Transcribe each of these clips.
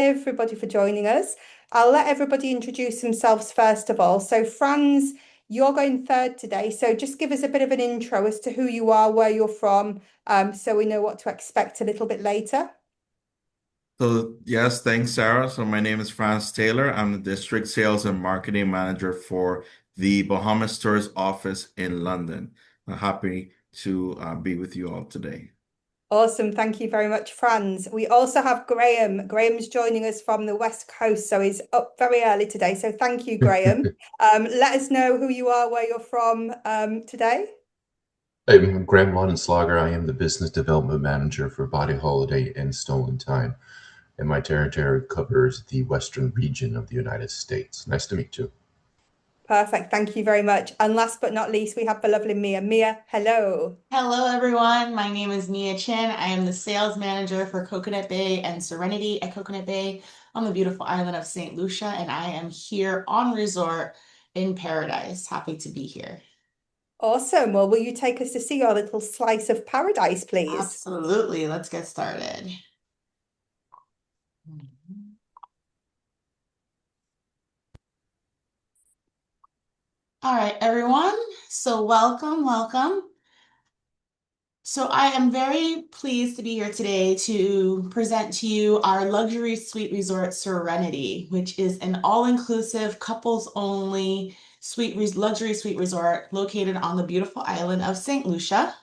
Everybody for joining us. I'll let everybody introduce themselves first of all. So, Franz, you're going third today. So, just give us a bit of an intro as to who you are, where you're from, so we know what to expect a little bit later. So yes, thanks, Sarah. So my name is Franz Taylor. I'm the District Sales and Marketing Manager for the Bahamas Tourist Office in London. I'm happy to be with you all today. Awesome. Thank you very much, Franz. We also have Graham. Graham's joining us from the West Coast, so he's up very early today. So, thank you, Graham. Let us know who you are, where you're from today. I'm Graham Slogger. I am the Business Development Manager for BodyHoliday and StolenTime, and my territory covers the western region of the United States. Nice to meet you. Perfect. Thank you very much. And last but not least, we have the lovely Mia. Mia, hello. Hello, everyone. My name is Nia Chin. I am the sales manager for Coconut Bay and Serenity at Coconut Bay on the beautiful island of St. Lucia, and I am here on resort in paradise. Happy to be here. Awesome. Well, will you take us to see your little slice of paradise, please? Absolutely. Let's get started. All right, everyone. So welcome. So I am very pleased to be here today to present to you our luxury suite resort Serenity, which is an all-inclusive couples-only luxury suite resort located on the beautiful island of St. Lucia.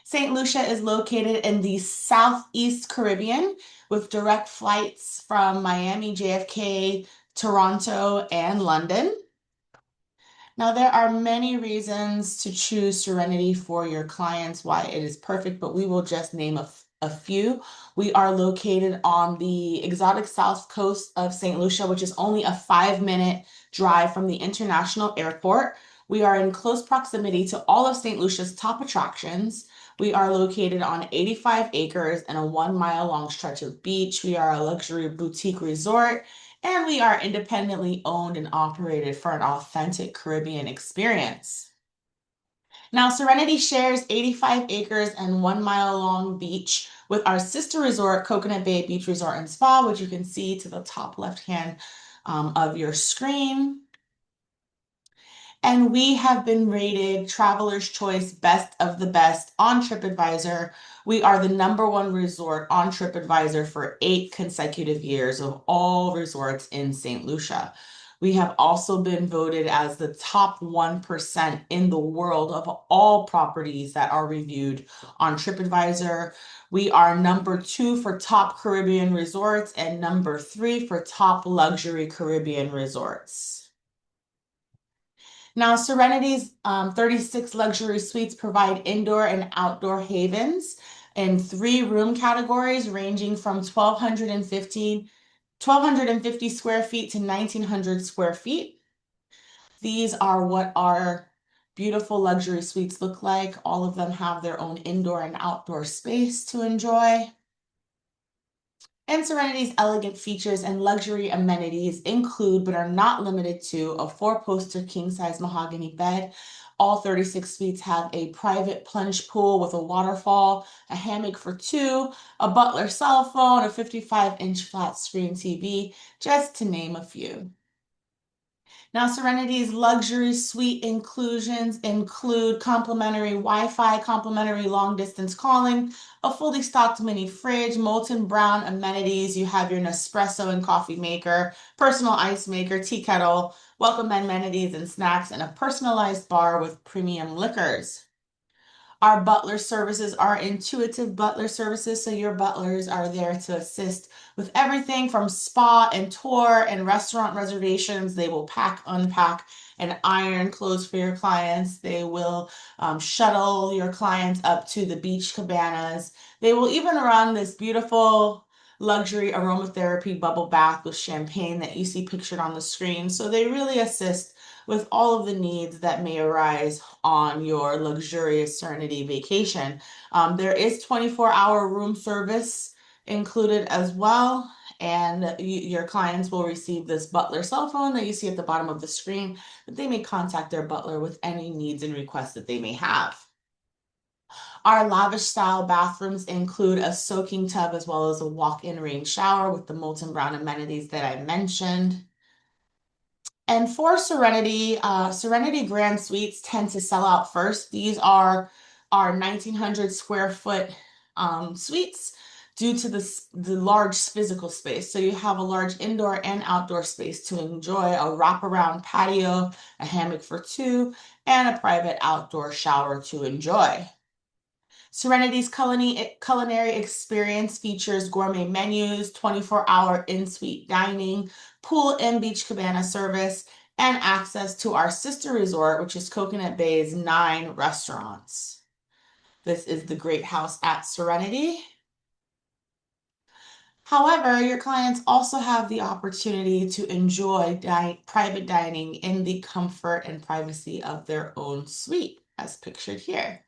St. Lucia is located in the Southeast Caribbean with direct flights from Miami, JFK, Toronto, and London. Now, there are many reasons to choose Serenity for your clients, why it is perfect, but we will just name a few. We are located on the exotic south coast of St. Lucia, which is only a 5-minute drive from the international airport. We are in close proximity to all of St. Lucia's top attractions. We are located on 85 acres and a 1-mile long stretch of beach. We are a luxury boutique resort, and we are independently owned and operated for an authentic Caribbean experience. Now, Serenity shares 85 acres and 1-mile long beach with our sister resort, Coconut Bay Beach Resort and Spa, which you can see to the top left-hand of your screen. And we have been rated Traveler's Choice Best of the Best on TripAdvisor. We are the #1 resort on TripAdvisor for 8 consecutive years of all resorts in St. Lucia. We have also been voted as the top 1% in the world of all properties that are reviewed on TripAdvisor. We are #2 for top Caribbean resorts and #3 for top luxury Caribbean resorts. Now, Serenity's 36 luxury suites provide indoor and outdoor havens in 3 room categories ranging from 1,250 square feet to 1,900 square feet. These are what our beautiful luxury suites look like. All of them have their own indoor and outdoor space to enjoy. And Serenity's elegant features and luxury amenities include, but are not limited to, a 4-poster king-size mahogany bed. All 36 suites have a private plunge pool with a waterfall, a hammock for 2, a butler cell phone, a 55-inch flat screen TV, just to name a few. Now, Serenity's luxury suite inclusions include complimentary Wi-Fi, complimentary long-distance calling, a fully stocked mini fridge, molten brown amenities. You have your Nespresso and coffee maker, personal ice maker, tea kettle, welcome amenities and snacks, and a personalized bar with premium liquors. Our butler services are intuitive butler services, so your butlers are there to assist with everything from spa and tour and restaurant reservations. They will pack, unpack, and iron clothes for your clients. They will shuttle your clients up to the beach cabanas. They will even run this beautiful luxury aromatherapy bubble bath with champagne that you see pictured on the screen. So they really assist with all of the needs that may arise on your luxurious Serenity vacation. There is 24-hour room service included as well, and your clients will receive this butler cell phone that you see at the bottom of the screen that they may contact their butler with any needs and requests that they may have. Our lavish style bathrooms include a soaking tub as well as a walk-in rain shower with the molten brown amenities that I mentioned. And for Serenity, Serenity Grand Suites tend to sell out first. These are our 1,900 square foot suites due to the large physical space. So you have a large indoor and outdoor space to enjoy a wraparound patio, a hammock for two, and a private outdoor shower to enjoy. Serenity's culinary experience features gourmet menus, 24-hour in-suite dining, pool and beach cabana service, and access to our sister resort, which is Coconut Bay's 9 restaurants. This is the Great House at Serenity. However, your clients also have the opportunity to enjoy private dining in the comfort and privacy of their own suite, as pictured here.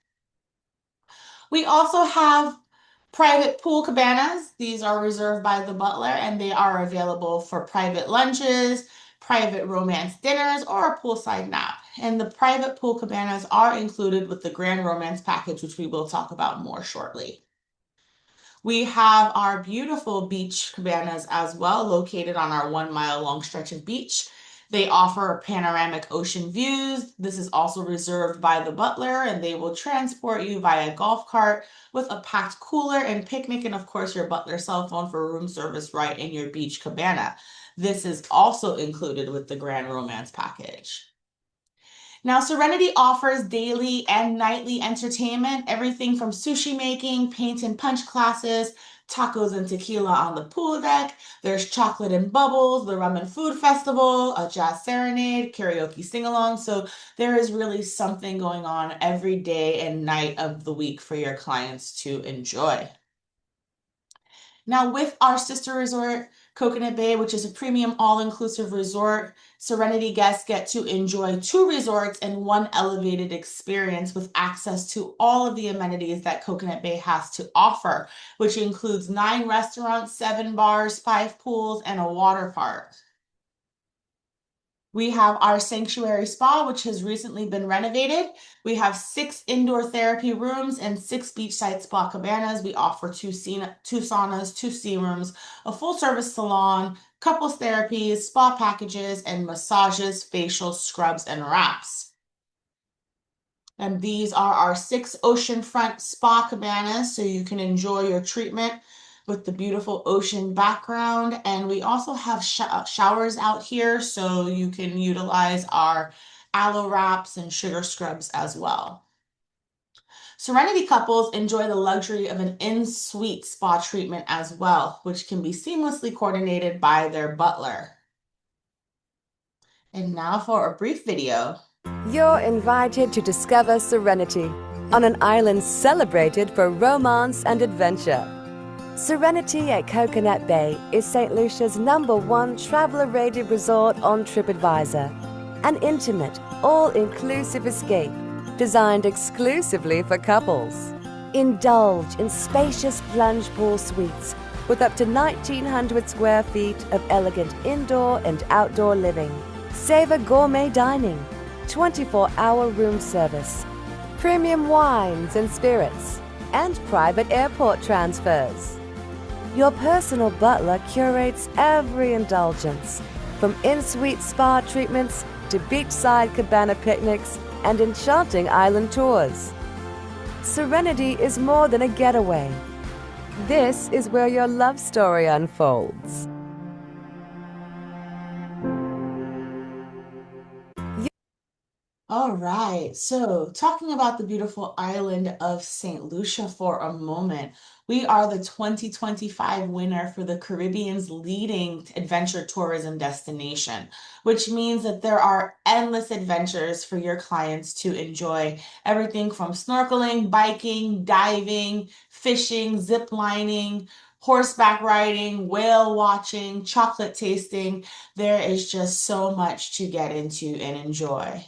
We also have private pool cabanas. These are reserved by the butler and they are available for private lunches, private romance dinners, or a poolside nap. And the private pool cabanas are included with the Grand Romance package, which we will talk about more shortly. We have our beautiful beach cabanas as well, located on our 1 mile long stretch of beach. They offer panoramic ocean views. This is also reserved by the butler, and they will transport you via golf cart with a packed cooler and picnic, and of course your butler's cell phone for room service right in your beach cabana. This is also included with the Grand Romance package. Now, Serenity offers daily and nightly entertainment, everything from sushi making, paint and punch classes, tacos and tequila on the pool deck. There's chocolate and bubbles, the rum and food festival, a jazz serenade, karaoke sing-along. So there is really something going on every day and night of the week for your clients to enjoy. Now, with our sister resort, Coconut Bay, which is a premium all-inclusive resort, Serenity guests get to enjoy 2 resorts and 1 elevated experience with access to all of the amenities that Coconut Bay has to offer, which includes 9 restaurants, 7 bars, 5 pools, and a water park. We have our Sanctuary Spa, which has recently been renovated. We have 6 indoor therapy rooms and 6 beachside spa cabanas. We offer 2 saunas, 2 steam rooms, a full-service salon, couples therapies, spa packages, and massages, facials, scrubs, and wraps. And these are our 6 oceanfront spa cabanas, so you can enjoy your treatment with the beautiful ocean background. And we also have showers out here, so you can utilize our aloe wraps and sugar scrubs as well. Serenity couples enjoy the luxury of an in-suite spa treatment as well, which can be seamlessly coordinated by their butler. And now for a brief video. You're invited to discover Serenity on an island celebrated for romance and adventure. Serenity at Coconut Bay is St. Lucia's #1 traveler-rated resort on TripAdvisor. An intimate, all-inclusive escape designed exclusively for couples. Indulge in spacious plunge pool suites with up to 1,900 square feet of elegant indoor and outdoor living. Savor gourmet dining, 24-hour room service, premium wines and spirits, and private airport transfers. Your personal butler curates every indulgence, from in-suite spa treatments to beachside cabana picnics and enchanting island tours. Serenity is more than a getaway. This is where your love story unfolds. All right, so talking about the beautiful island of St. Lucia for a moment, we are the 2025 winner for the Caribbean's leading adventure tourism destination, which means that there are endless adventures for your clients to enjoy. Everything from snorkeling, biking, diving, fishing, zip lining, horseback riding, whale watching, chocolate tasting. There is just so much to get into and enjoy.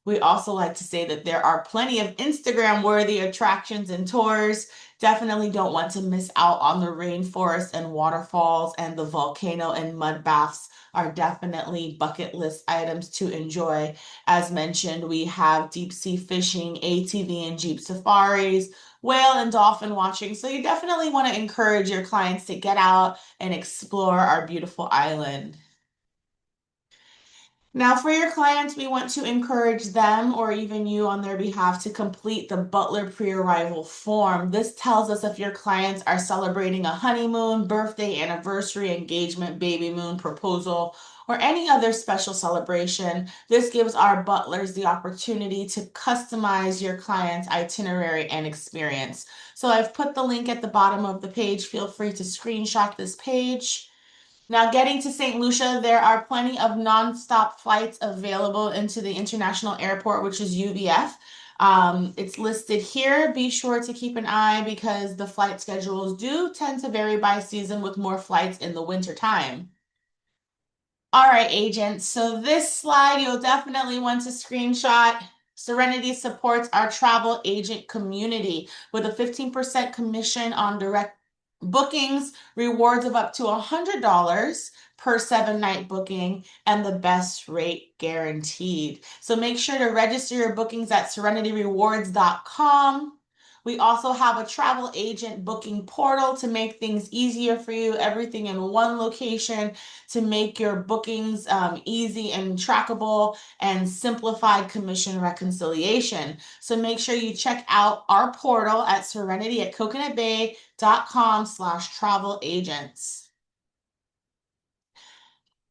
We also like to say that there are plenty of Instagram-worthy attractions and tours Definitely don't want to miss out on the rainforest and waterfalls, and the volcano and mud baths are definitely bucket list items to enjoy. As mentioned, we have deep sea fishing, ATV and Jeep safaris, whale and dolphin watching. So you definitely want to encourage your clients to get out and explore our beautiful island. Now, for your clients, we want to encourage them or even you on their behalf to complete the Butler pre-arrival form. This tells us if your clients are celebrating a honeymoon, birthday, anniversary, engagement, baby moon, proposal, or any other special celebration. This gives our butlers the opportunity to customize your client's itinerary and experience. So I've put the link at the bottom of the page. Feel free to screenshot this page. Now, getting to St. Lucia, there are plenty of nonstop flights available into the international airport, which is UVF. It's listed here. Be sure to keep an eye because the flight schedules do tend to vary by season with more flights in the winter time. All right, agents. So this slide you'll definitely want to screenshot. Serenity supports our travel agent community with a 15% commission on direct bookings, rewards of up to $100 per 7-night booking, and the best rate guaranteed. So make sure to register your bookings at serenityrewards.com. We also have a travel agent booking portal to make things easier for you, everything in one location to make your bookings easy and trackable, and simplified commission reconciliation. So make sure you check out our portal at Serenity at coconutbay.com/travel agents.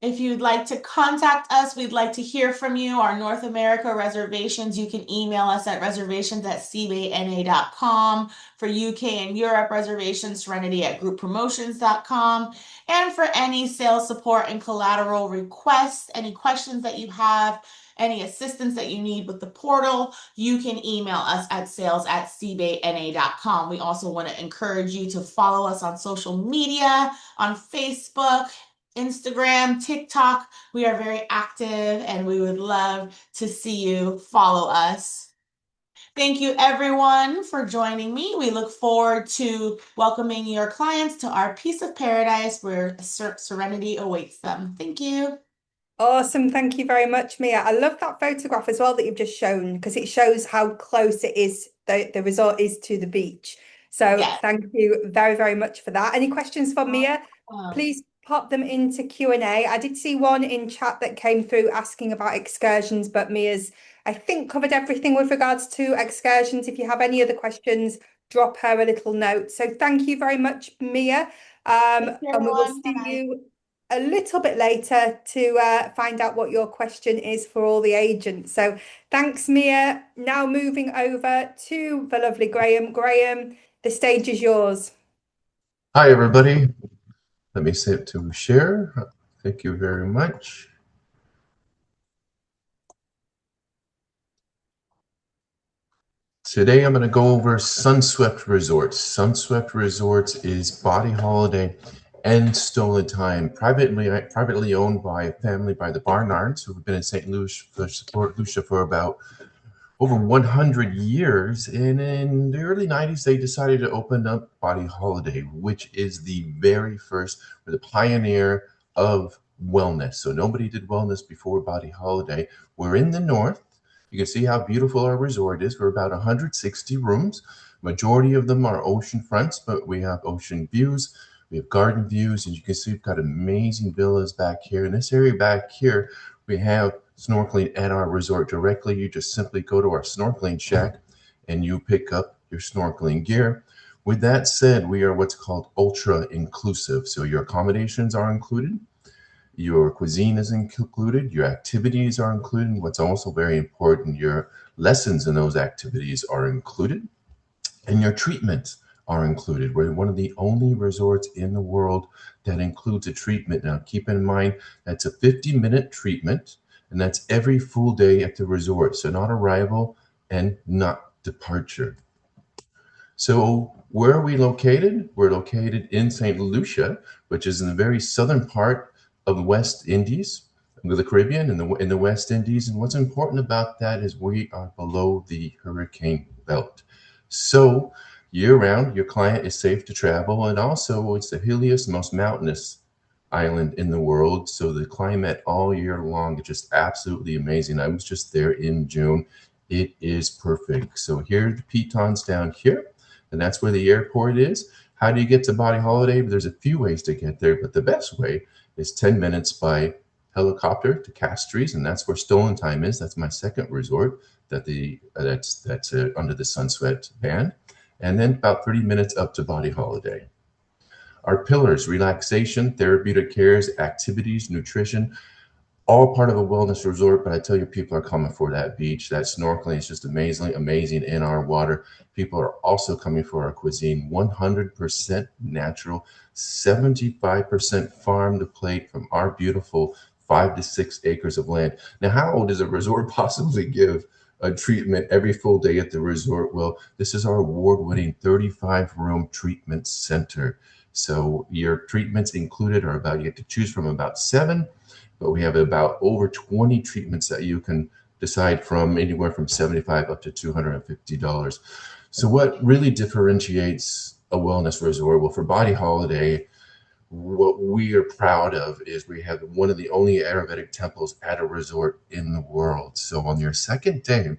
If you'd like to contact us, we'd like to hear from you. Our North America reservations, you can email us at reservations@cbayna.com. For UK and Europe reservations, serenity@grouppromotions.com. And for any sales support and collateral requests, any questions that you have, any assistance that you need with the portal, you can email us at sales@cbayna.com. We also want to encourage you to follow us on social media, on Facebook, Instagram, TikTok. We are very active and we would love to see you follow us. Thank you everyone for joining me. We look forward to welcoming your clients to our piece of paradise where serenity awaits them. Thank you. Awesome. Thank you very much, Mia. I love that photograph as well that you've just shown because it shows how close it is, the resort is to the beach. So Yes. thank you very, very much for that. Any questions for Mia? Please pop them into Q&A. I did see one in chat that came through asking about excursions, but Mia's, I think, covered everything with regards to excursions. If you have any other questions, drop her a little note. So thank you very much, Mia. And we will see you a little bit later to find out what your question is for all the agents. So thanks, Mia. Now moving over to the lovely Graham. Graham, the stage is yours. Hi, everybody. Let me set to share. Thank you very much. Today I'm going to go over Sunswept Resorts. Sunswept Resorts is BodyHoliday and StolenTime, privately owned by a family by the Barnards, who have been in St. Lucia for about over 100 years. And in the early 90s, they decided to open up BodyHoliday, which is the very first, or the pioneer of wellness. So nobody did wellness before BodyHoliday. We're in the north. You can see how beautiful our resort is. We're about 160 rooms. Majority of them are ocean fronts, but we have ocean views. We have garden views, and you can see we've got amazing villas back here. In this area back here, we have snorkeling at our resort directly. You just simply go to our snorkeling shack and you pick up your snorkeling gear. With that said, we are what's called ultra inclusive. So your accommodations are included, your cuisine is included, your activities are included. What's also very important, your lessons in those activities are included, and your treatments are included. We're one of the only resorts in the world that includes a treatment. Now, keep in mind, that's a 50-minute treatment, and that's every full day at the resort. So not arrival and not departure. So where are we located? We're located in St. Lucia, which is in the very southern part of the West Indies, the Caribbean, in the West Indies. And what's important about that is we are below the hurricane belt. So Year-round, your client is safe to travel, and also it's the hilliest, most mountainous island in the world, so the climate all year long is just absolutely amazing. I was just there in June. It is perfect. So here are the pitons down here, and that's where the airport is. How do you get to BodyHoliday? There's a few ways to get there, but the best way is 10 minutes by helicopter to Castries, and that's where StolenTime is. That's my second resort that's under the Sunsweat band. And then about 30 minutes up to BodyHoliday. Our pillars: relaxation, therapeutic cares, activities, nutrition, all part of a wellness resort. But I tell you, people are coming for that beach. That snorkeling is just amazing in our water. People are also coming for our cuisine. 100% natural, 75% farm to plate from our beautiful 5 to 6 acres of land. Now, how does a resort possibly give a treatment every full day at the resort? Well, this is our award-winning 35-room treatment center. So your treatments included are you get to choose from about 7, but we have about over 20 treatments that you can decide from, anywhere from $75 up to $250. So what really differentiates a wellness resort? Well, for BodyHoliday, what we are proud of is we have one of the only Ayurvedic temples at a resort in the world. So on your second day,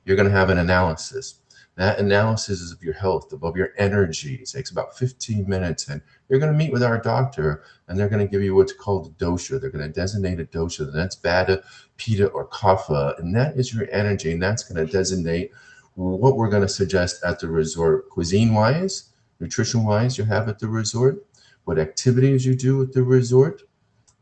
you're going to have an analysis. That analysis is of your health, of your energy. It takes about 15 minutes, and you're going to meet with our doctor, and they're going to give you what's called a dosha. They're going to designate a dosha, and that's Vata, Pitta, or Kapha, and that is your energy, and that's going to designate what we're going to suggest at the resort, cuisine-wise, nutrition-wise, you have at the resort, what activities you do at the resort,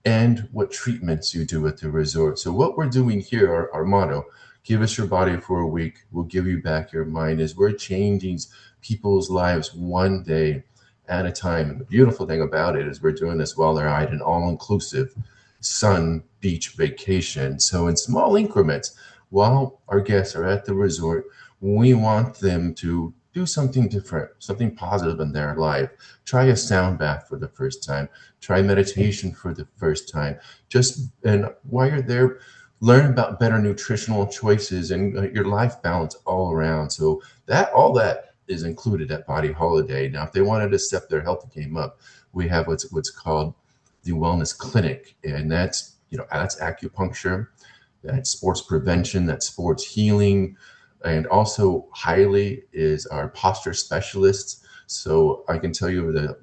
and what treatments you do at the resort. So what we're doing here, our motto, give us your body for a week, we'll give you back your mind, is we're changing people's lives one day at a time. And the beautiful thing about it is we're doing this while they're at an all-inclusive sun beach vacation. So in small increments, while our guests are at the resort, we want them to do something different, something positive in their life. Try a sound bath for the first time. Try meditation for the first time. And while you're there, learn about better nutritional choices and your life balance all around. So all that is included at BodyHoliday. Now, if they wanted to step their health game up, we have what's called the Wellness Clinic, and that's acupuncture, that's sports prevention, that's sports healing, and also highly is our posture specialists. So I can tell you the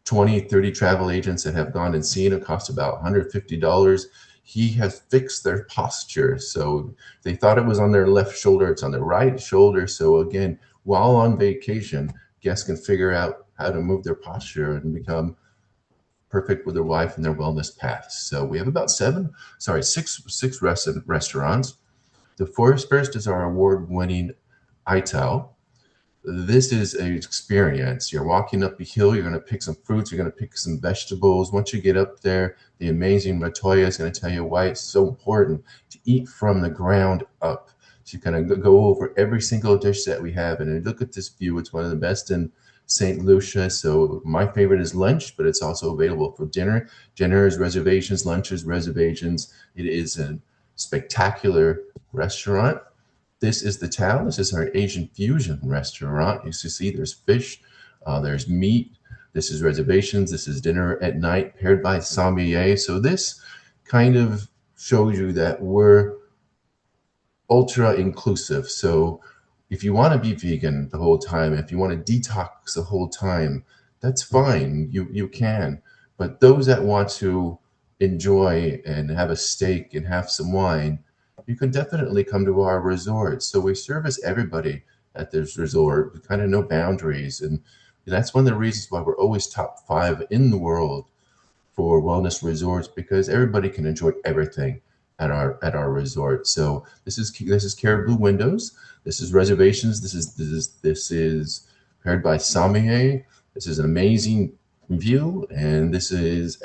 20, 30 travel agents that have gone and seen it cost about $150. He has fixed their posture. So they thought it was on their left shoulder, it's on the right shoulder. So again, while on vacation, guests can figure out how to move their posture and become perfect with their life and their wellness path. So we have about six restaurants. The first is our award-winning ITAL. This is an experience. You're walking up a hill, you're going to pick some fruits, you're going to pick some vegetables. Once you get up there, the amazing Matoya is going to tell you why it's so important to eat from the ground up. So you kind of go over every single dish that we have, and look at this view. It's one of the best in St. Lucia. So my favorite is lunch, but it's also available for dinner. Dinner is reservations, lunch is reservations. It is a spectacular restaurant. This is the town. This is our Asian fusion restaurant. You see there's fish, there's meat. This is reservations. This is dinner at night paired by sommelier. So this kind of shows you that we're ultra inclusive. So if you want to be vegan the whole time, if you want to detox the whole time, that's fine. You can. But those that want to enjoy and have a steak and have some wine, you can definitely come to our resort. So we service everybody at this resort with kind of no boundaries. And that's one of the reasons why we're always top 5 in the world for wellness resorts, because everybody can enjoy everything at our resort. So this is Caribou Windows. This is reservations. This is paired by sommelier. This is an amazing view, and this is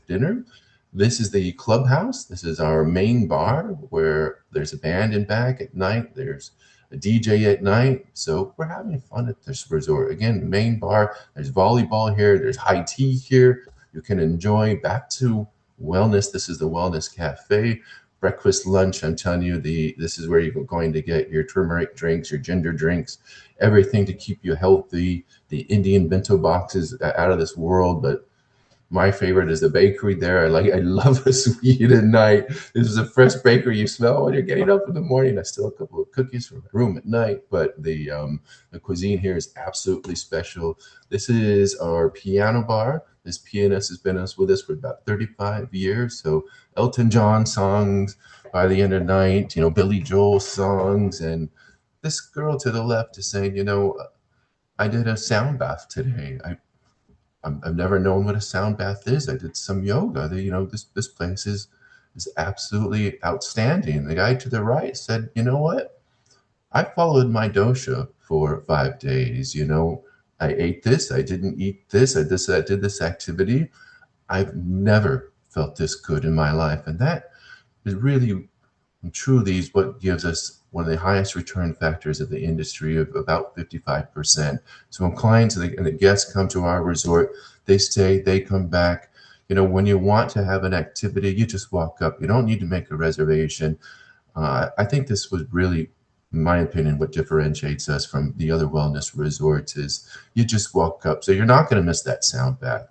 dinner. This is the clubhouse. This is our main bar where there's a band in back at night. There's a DJ at night. So we're having fun at this resort. Again, main bar. There's volleyball here. There's high tea here. You can enjoy. Back to wellness. This is the Wellness Cafe. breakfast, lunch. I'm telling you, this is where you're going to get your turmeric drinks, your ginger drinks, everything to keep you healthy. The Indian bento boxes out of this world, but my favorite is the bakery there. I love a sweet at night. This is a fresh bakery you smell when you're getting up in the morning. I still have a couple of cookies from my room at night, but the cuisine here is absolutely special. This is our piano bar. This pianist has been with us for about 35 years. So Elton John songs by the end of the night, Billy Joel songs. And this girl to the left is saying, I did a sound bath today. I've never known what a sound bath is. I did some yoga. This place is absolutely outstanding. The guy to the right said, you know what? I followed my dosha for 5 days. I ate this. I didn't eat this. I did this activity. I've never felt this good in my life. And that is really and truly is what gives us one of the highest return factors of the industry of about 55%. So when clients and the guests come to our resort, they stay, they come back. When you want to have an activity, you just walk up. You don't need to make a reservation. I think this was really, in my opinion, what differentiates us from the other wellness resorts is you just walk up. So you're not going to miss that sound bath.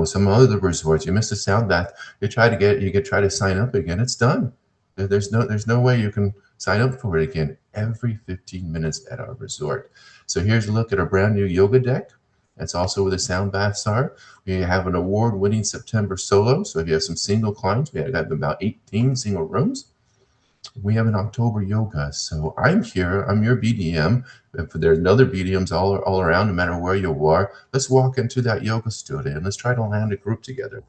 Some other resorts, you miss the sound bath, you could try to sign up again. It's done. There's no way you can sign up for it again every 15 minutes at our resort. So here's a look at our brand new yoga deck. That's also where the sound baths are. We have an award-winning September solo. So if you have some single clients, we have about 18 single rooms. We have an October yoga. So I'm here. I'm your BDM. If there's other BDMs all around, no matter where you are, let's walk into that yoga studio and let's try to land a group together.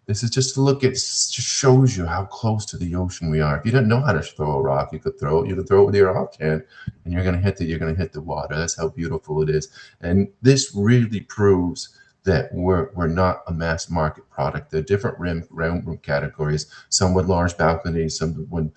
This is just to look at, just shows you how close to the ocean we are. If you didn't know how to throw a rock, you could throw it with your offhand, and you're gonna hit the water. That's how beautiful it is. And this really proves that we're not a mass market product. There are different room categories, some with large balconies, some with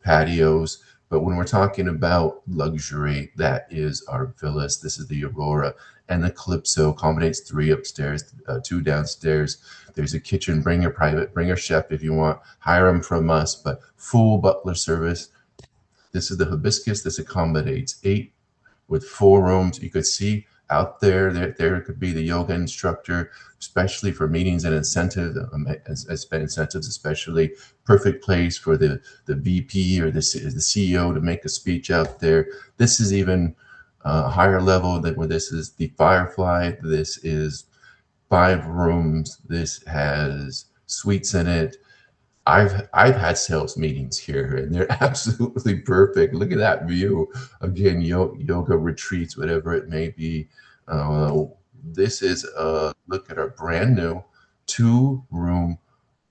patios. But when we're talking about luxury, that is our villas. This is the Aurora, and the Calypso accommodates 3 upstairs, 2 downstairs. There's a kitchen. Bring your chef if you want. Hire them from us, but full butler service. This is the Hibiscus. This accommodates 8 with 4 rooms. You could see out there could be the yoga instructor, especially for meetings and incentives, especially perfect place for the VP or the CEO to make a speech out there. This is even a higher level than where this is the Firefly. This is 5 rooms. This has suites in it. I've had sales meetings here, and they're absolutely perfect. Look at that view. Again, yoga retreats, whatever it may be. This is a look at our brand new 2-room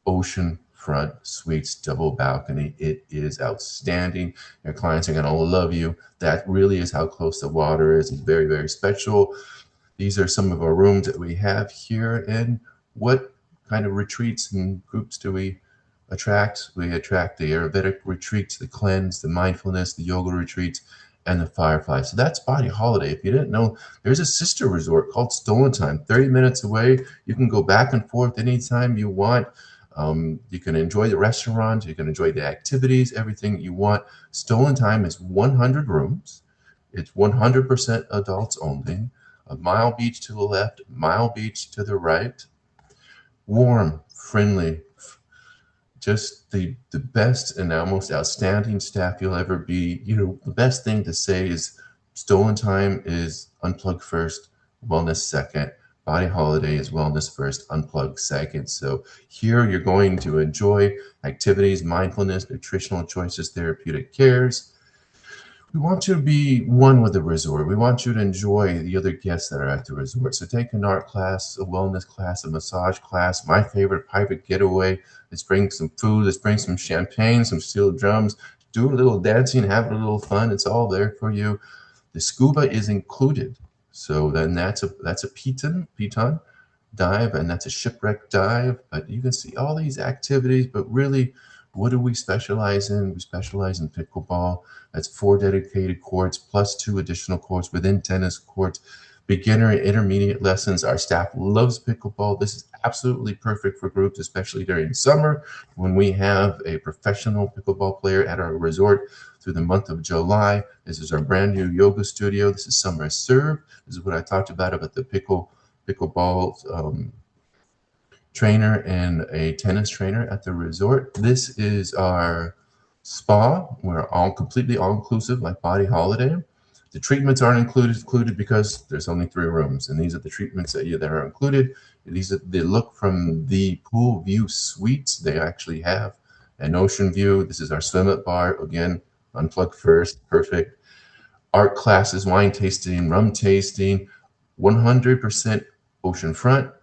oceanfront suites, double balcony. It is outstanding. Your clients are going to love you. That really is how close the water is. It's very, very special. These are some of our rooms that we have here. And what kind of retreats and groups do we attract? We attract the Ayurvedic retreats, the cleanse, the mindfulness, the yoga retreats, and the Firefly. So that's BodyHoliday. If you didn't know, there's a sister resort called StolenTime, 30 minutes away. You can go back and forth anytime you want. You can enjoy the restaurant. You can enjoy the activities, everything you want. StolenTime is 100 rooms. It's 100% adults only. A Mile Beach to the left, Mile Beach to the right. Warm, friendly, just the best and most outstanding staff you'll ever be. The best thing to say is StolenTime is unplug first, wellness second. BodyHoliday is wellness first, unplug second. So here you're going to enjoy activities, mindfulness, nutritional choices, therapeutic cares. We want you to be one with the resort. We want you to enjoy the other guests that are at the resort. So take an art class, a wellness class, a massage class. My favorite, private getaway. Let's bring some food. Let's bring some champagne, some steel drums. Do a little dancing, have a little fun. It's all there for you. The scuba is included. So then that's a piton dive, and that's a shipwreck dive. But you can see all these activities, but really, what do we specialize in? We specialize in pickleball. That's 4 dedicated courts plus 2 additional courts within tennis courts. beginner and intermediate lessons. Our staff loves pickleball. This is absolutely perfect for groups, especially during summer when we have a professional pickleball player at our resort through the month of July. This is our brand new yoga studio. This is Summer Serve. This is what I talked about the pickleball trainer and a tennis trainer at the resort. This is our spa. We're all completely all-inclusive, like BodyHoliday. The treatments aren't included because there's only 3 rooms, and these are the treatments that are included. These are the look from the pool view suites. They actually have an ocean view. This is our swim-up bar. Again, unplug first, perfect. Art classes, wine tasting, rum tasting, 100% oceanfront,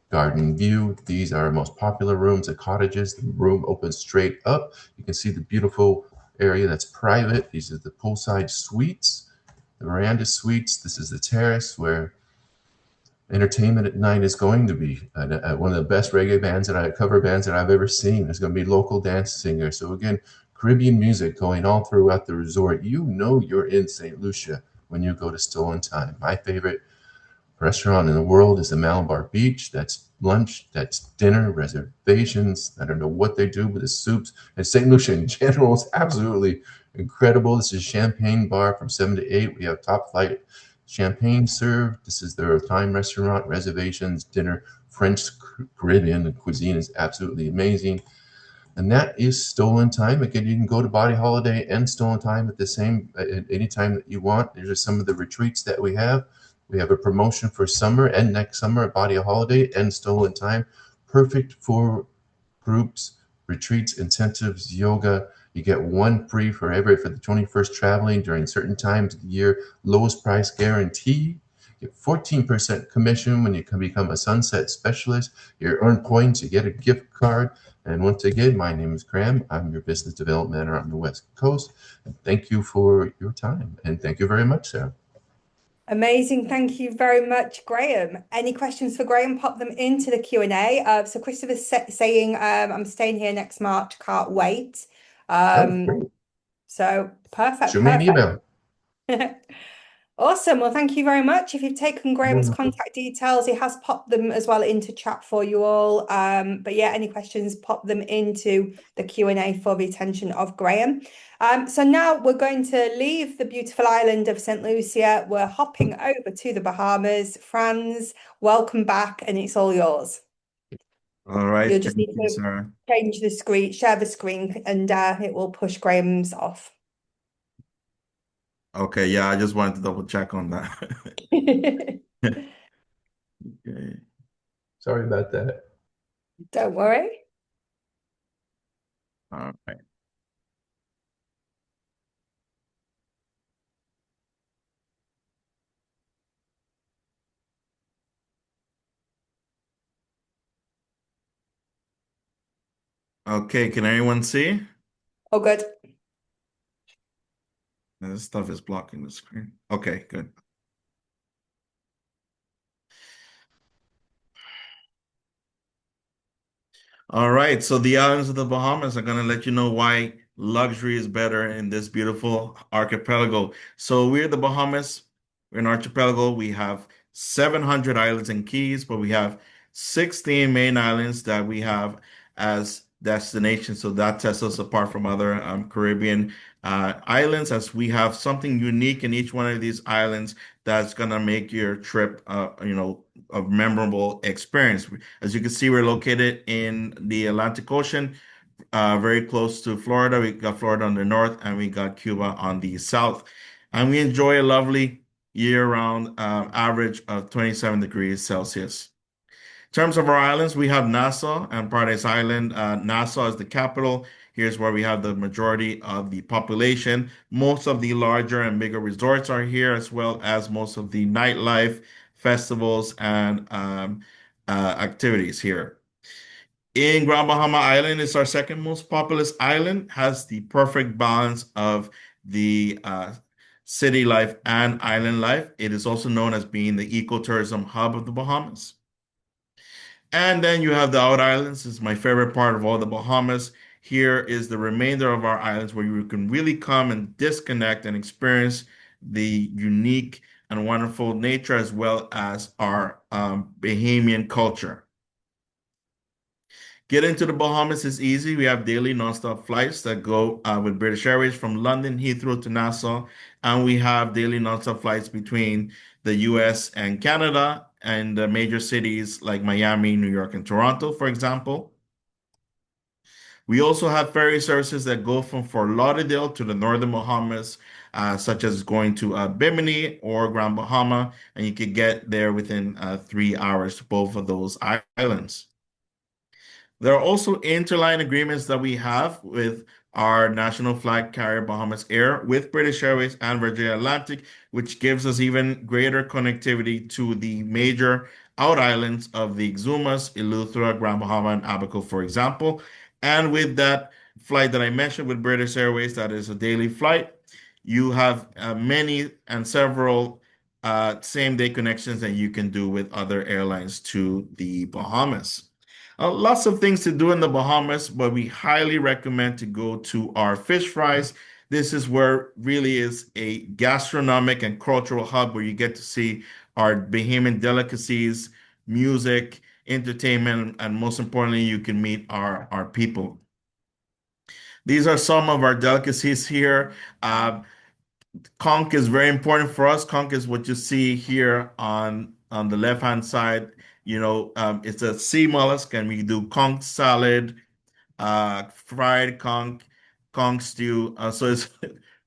garden view. These are our most popular rooms at cottages. The room opens straight up. You can see the beautiful area that's private. These are the poolside suites, the veranda suites. This is the terrace where entertainment at night is going to be. One of the best reggae bands cover bands that I've ever seen. There's going to be local dance singers. So again, Caribbean music going all throughout the resort. You know you're in St. Lucia when you go to StolenTime. My favorite restaurant in the world is the Malabar Beach. That's lunch, that's dinner, reservations. I don't know what they do with the soups. And St. Lucia in general is absolutely incredible. This is Champagne Bar from 7 to 8. We have top flight champagne served. This is their Thai restaurant, reservations, dinner. French Caribbean cuisine is absolutely amazing. And that is StolenTime. Again, you can go to BodyHoliday and StolenTime at any time that you want. These are some of the retreats that we have. We have a promotion for summer and next summer at BodyHoliday and StolenTime. Perfect for groups, retreats, incentives, yoga. You get 1 free for the 21st traveling during certain times of the year. Lowest price guarantee. You get 14% commission when you can become a Sunset Specialist. You earn points. You get a gift card. And once again, my name is Graham. I'm your business development manager on the West Coast. And thank you for your time. And thank you very much, Sarah. Amazing. Thank you very much, Graham. Any questions for Graham, pop them into the Q&A. So Christopher's saying, I'm staying here next March. Can't wait. So perfect. Shoot me an email. Awesome. Well, thank you very much. If you've taken Graham's contact details, he has popped them as well into chat for you all. But yeah, any questions, pop them into the Q&A for the attention of Graham. So now we're going to leave the beautiful island of St. Lucia. We're hopping over to the Bahamas. Franz, welcome back, and it's all yours. All right. You'll just Thank need you, to Sarah. change the screen, share the screen, and it will push Graham's off. Okay, yeah, I just wanted to double check on that. Okay. Sorry about that. Don't worry. All right. Okay, can anyone see? Oh, good. This stuff is blocking the screen. Okay, good. All right, so the islands of the Bahamas are going to let you know why luxury is better in this beautiful archipelago. So we're the Bahamas. We're an archipelago. We have 700 islands and keys, but we have 16 main islands that we have as destinations. So that sets us apart from other Caribbean islands, as we have something unique in each one of these islands that's going to make your trip, a memorable experience. As you can see, we're located in the Atlantic Ocean, very close to Florida. We got Florida on the north, and we got Cuba on the south. And we enjoy a lovely year-round average of 27 degrees Celsius. In terms of our islands, we have Nassau and Paradise Island. Nassau is the capital. Here's where we have the majority of the population. Most of the larger and bigger resorts are here, as well as most of the nightlife, festivals, and activities here. In Grand Bahama Island, it's our second most populous island, has the perfect balance of the city life and island life. It is also known as being the ecotourism hub of the Bahamas. And then you have the outer islands. This is my favorite part of all the Bahamas. Here is the remainder of our islands where you can really come and disconnect and experience the unique and wonderful nature, as well as our Bahamian culture. Getting to the Bahamas is easy. We have daily nonstop flights that go with British Airways from London Heathrow to Nassau, and we have daily nonstop flights between the US and Canada and the major cities like Miami, New York, and Toronto, for example. We also have ferry services that go from Fort Lauderdale to the northern Bahamas, such as going to Bimini or Grand Bahama, and you could get there within 3 hours to both of those islands. There are also interline agreements that we have with our national flag carrier, Bahamas Air, with British Airways and Virgin Atlantic, which gives us even greater connectivity to the major out islands of the Exumas, Eleuthera, Grand Bahama, and Abaco, for example. And with that flight that I mentioned with British Airways, that is a daily flight, you have many and several same-day connections that you can do with other airlines to the Bahamas. Lots of things to do in the Bahamas, but we highly recommend to go to our fish fries. This is where really is a gastronomic and cultural hub where you get to see our Bahamian delicacies, music, entertainment, and most importantly, you can meet our people. These are some of our delicacies here. Conch is very important for us. Conch is what you see here on the left-hand side. It's a sea mollusk, and we do conch salad, fried conch stew. So it's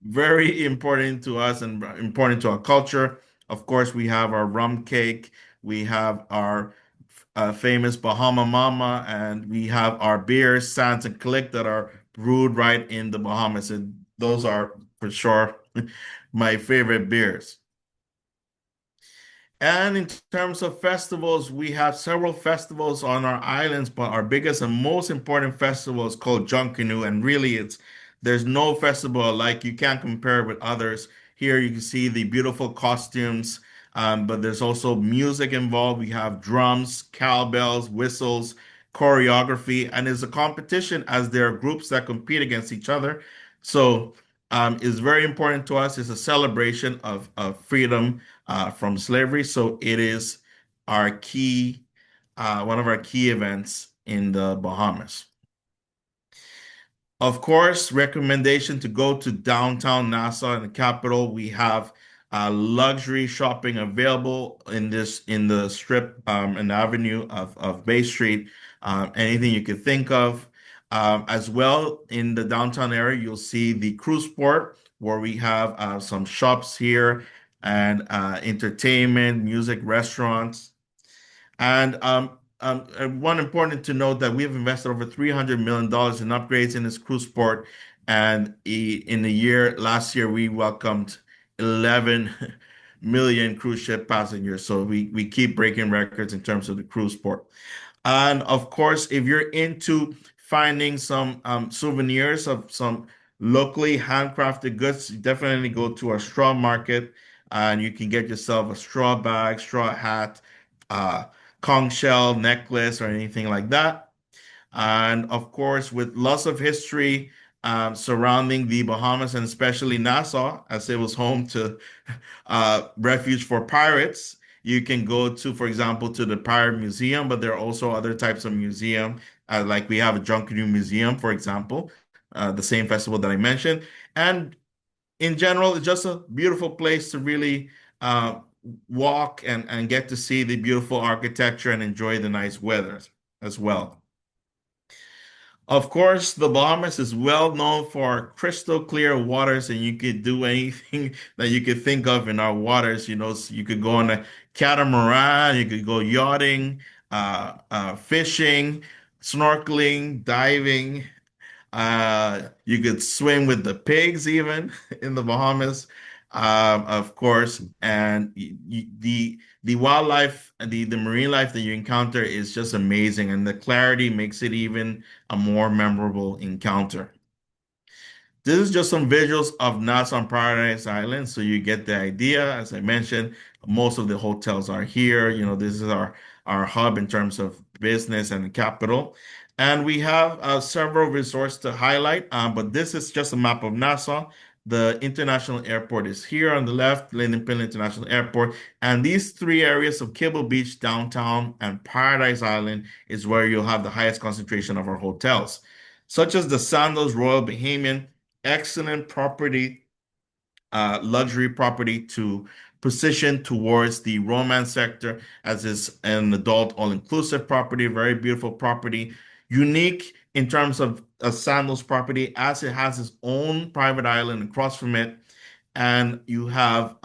very important to us and important to our culture. Of course, we have our rum cake. We have our famous Bahama Mama, and we have our beers, Sans and Click, that are brewed right in the Bahamas. And those are for sure my favorite beers. And in terms of festivals, we have several festivals on our islands, but our biggest and most important festival is called Junkanoo. And really, there's no festival like you can't compare with others. Here you can see the beautiful costumes, but there's also music involved. We have drums, cowbells, whistles, choreography, and it's a competition as there are groups that compete against each other. So it's very important to us. It's a celebration of freedom from slavery. So it is our key, one of our key events in the Bahamas. Of course, recommendation to go to downtown Nassau in the capital. We have luxury shopping available in the strip and avenue of Bay Street. Anything you could think of. As well, in the downtown area, you'll see the cruise port where we have some shops here and entertainment, music, restaurants. And one important to note that we have invested over $300 million in upgrades in this cruise port. And in the year last year, we welcomed 11 million cruise ship passengers. So we keep breaking records in terms of the cruise port. And of course, if you're into finding some souvenirs of some locally handcrafted goods, you definitely go to our straw market and you can get yourself a straw bag, straw hat, conch shell necklace, or anything like that. And of course, with lots of history surrounding the Bahamas and especially Nassau, as it was home to refuge for pirates, you can go to, for example, to the Pirate Museum, but there are also other types of museum, like we have a Junkanoo Museum, for example, the same festival that I mentioned. And in general, it's just a beautiful place to really walk and get to see the beautiful architecture and enjoy the nice weather as well. Of course, the Bahamas is well known for crystal clear waters, and you could do anything that you could think of in our waters. So you could go on a catamaran, you could go yachting, fishing, snorkeling, diving. You could swim with the pigs even in the Bahamas, of course, and the wildlife and the marine life that you encounter is just amazing, and the clarity makes it even a more memorable encounter. This is just some visuals of Nassau and Paradise Island, so you get the idea. As I mentioned, most of the hotels are here. This is our hub in terms of business and the capital. And we have several resorts to highlight, but this is just a map of Nassau. The international airport is here on the left, Linden Pill International Airport. And these three areas of Cable Beach, downtown, and Paradise Island is where you'll have the highest concentration of our hotels, such as the Sandals Royal Bahamian, excellent property, luxury property to position towards the romance sector, as is an adult all-inclusive property, very beautiful property, unique in terms of a Sandals property, as it has its own private island across from it, and you have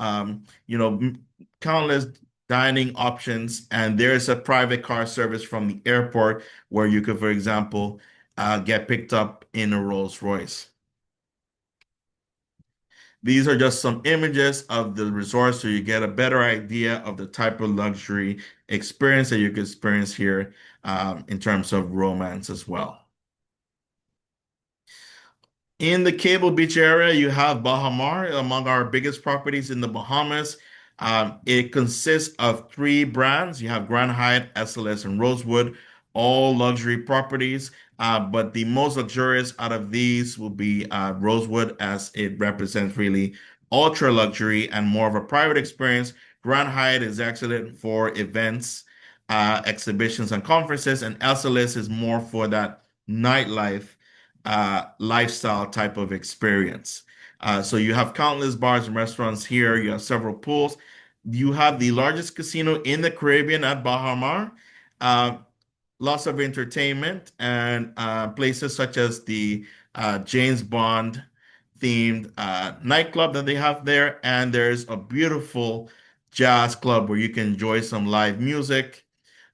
countless dining options, and there's a private car service from the airport where you could, for example, get picked up in a Rolls Royce. These are just some images of the resort so you get a better idea of the type of luxury experience that you can experience here in terms of romance as well. In the Cable Beach area, you have Bahamar, among our biggest properties in the Bahamas. It consists of three brands. You have Grand Hyatt, SLS, and Rosewood, all luxury properties. But the most luxurious out of these will be Rosewood, as it represents really ultra luxury and more of a private experience. Grand Hyatt is excellent for events, exhibitions, and conferences, and SLS is more for that nightlife lifestyle type of experience. So you have countless bars and restaurants here. You have several pools. You have the largest casino in the Caribbean at Baha Mar. Lots of entertainment and places such as the James Bond themed nightclub that they have there. And there's a beautiful jazz club where you can enjoy some live music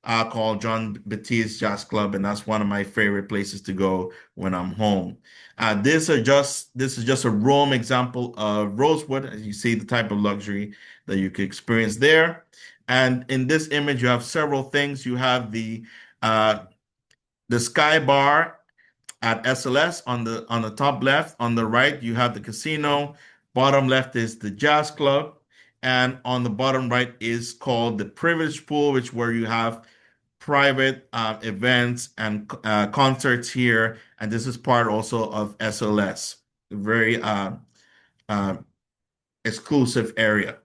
called John Batiste Jazz Club, and that's one of my favorite places to go when I'm home. This is just a Rome example of Rosewood, as you see the type of luxury that you can experience there. And in this image, you have several things. You have the Sky Bar at SLS on the top left. On the right, you have the casino. Bottom left is the jazz club. And on the bottom right is called the Privilege Pool, which where you have private events and concerts here. And this is part also of SLS, a very uh, exclusive area.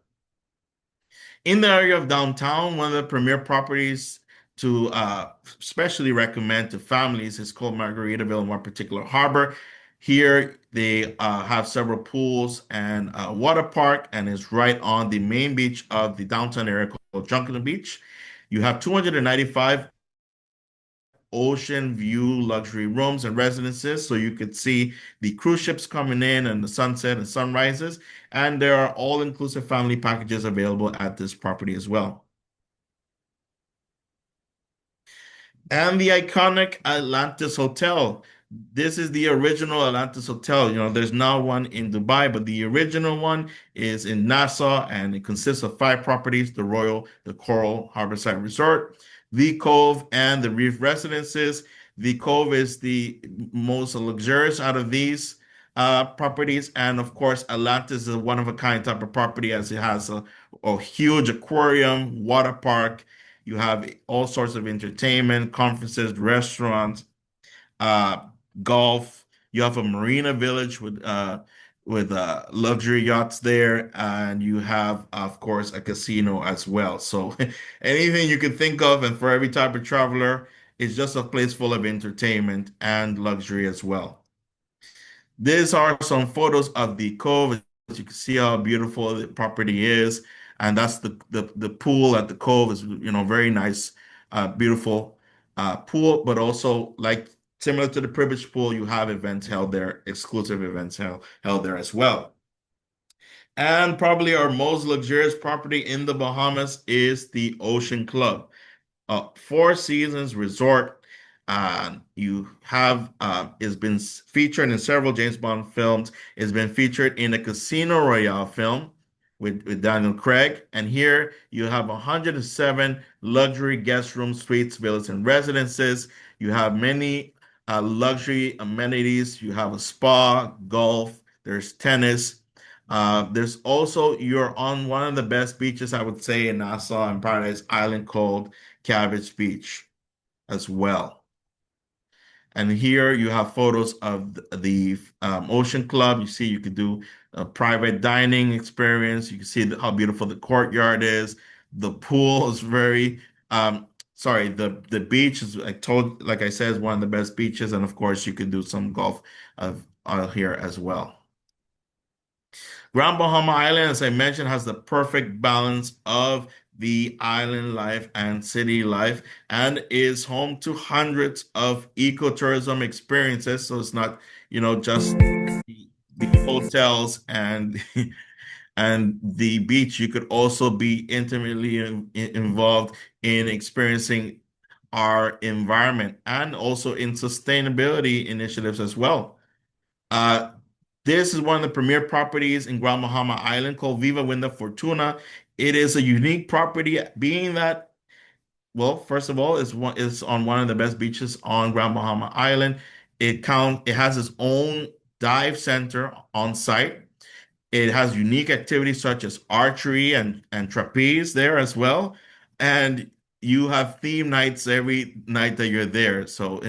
In the area of downtown, one of the premier properties to especially recommend to families is called Margaritaville in one particular harbor. Here they have several pools and a water park, and is right on the main beach of the downtown area called Junction Beach. You have 295 ocean view luxury rooms and residences, so you could see the cruise ships coming in and the sunset and sunrises. And there are all-inclusive family packages available at this property as well. And the iconic Atlantis Hotel. This is the original Atlantis Hotel. You know, there's now one in Dubai, but the original one is in Nassau, and it consists of 5 properties: the Royal, the Coral, Harborside Resort, the Cove, and the Reef Residences. The Cove is the most luxurious out of these properties. And of course, Atlantis is a one-of-a-kind type of property, as it has a huge aquarium, water park. You have all sorts of entertainment, conferences, restaurants, uh, golf. You have a marina village with luxury yachts there, and you have, of course, a casino as well. So anything you can think of, and for every type of traveler, it's just a place full of entertainment and luxury as well. These are some photos of the Cove. As you can see how beautiful the property is, and that's the pool at the Cove is, you know, very nice, beautiful pool, but also like similar to the Privilege Pool, you have events held there, exclusive events held there as well. And probably our most luxurious property in the Bahamas is the Ocean Club, a Four Seasons resort. You have it's been featured in several James Bond films. It's been featured in a Casino Royale film with Daniel Craig. And here you have 107 luxury guest rooms, suites, villas, and residences. You have many luxury amenities. You have a spa, golf, there's tennis. There's also, you're on one of the best beaches, I would say, in Nassau and Paradise Island, called Cabbage Beach as well. And here you have photos of the Ocean Club. You see, you could do a private dining experience. You can see how beautiful the courtyard is. The pool is very, sorry, the beach is, like I said, is one of the best beaches. And of course, you could do some golf out here as well. Grand Bahama Island, as I mentioned, has the perfect balance of the island life and city life and is home to hundreds of ecotourism experiences. So it's not, just the hotels and and the beach. You could also be intimately involved in experiencing our environment and also in sustainability initiatives as well. Uh, this is one of the premier properties in Grand Bahama Island called Viva Winda Fortuna. It is a unique property, being that, well, first of all, it's on one of the best beaches on Grand Bahama Island. It has its own dive center on site. It has unique activities such as archery and trapeze there as well. And you have theme nights every night that you're there. So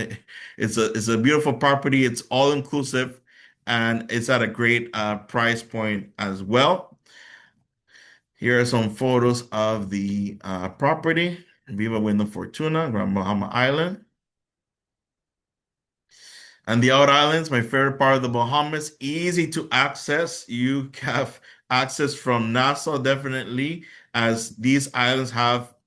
it's a beautiful property. It's all inclusive and it's at a great price point as well. Here are some photos of the property, Viva Winda Fortuna, Grand Bahama Island. And the outer islands, my favorite part of the Bahamas, easy to access. You have access from Nassau, definitely, as these islands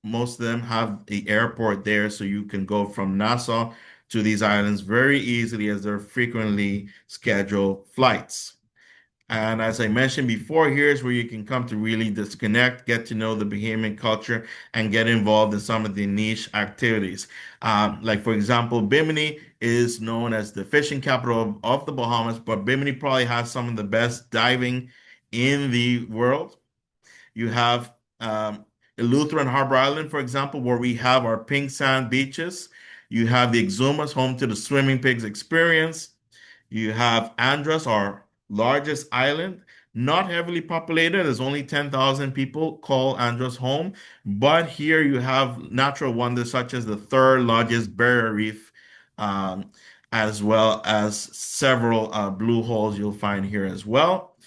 most of them have the airport there, so you can go from Nassau to these islands very easily as they're frequently scheduled flights. And as I mentioned before, here's where you can come to really disconnect, get to know the Bahamian culture, and get involved in some of the niche activities. Like, for example, Bimini is known as the fishing capital of the Bahamas, but Bimini probably has some of the best diving in the world. You have Eleuthera and Harbor Island, for example, where we have our pink sand beaches. You have the Exumas, home to the swimming pigs experience. You have Andros, our largest island, not heavily populated. There's only 10,000 people call Andros home. But here you have natural wonders such as the third largest barrier reef, um, as well as several blue holes you'll find here as well.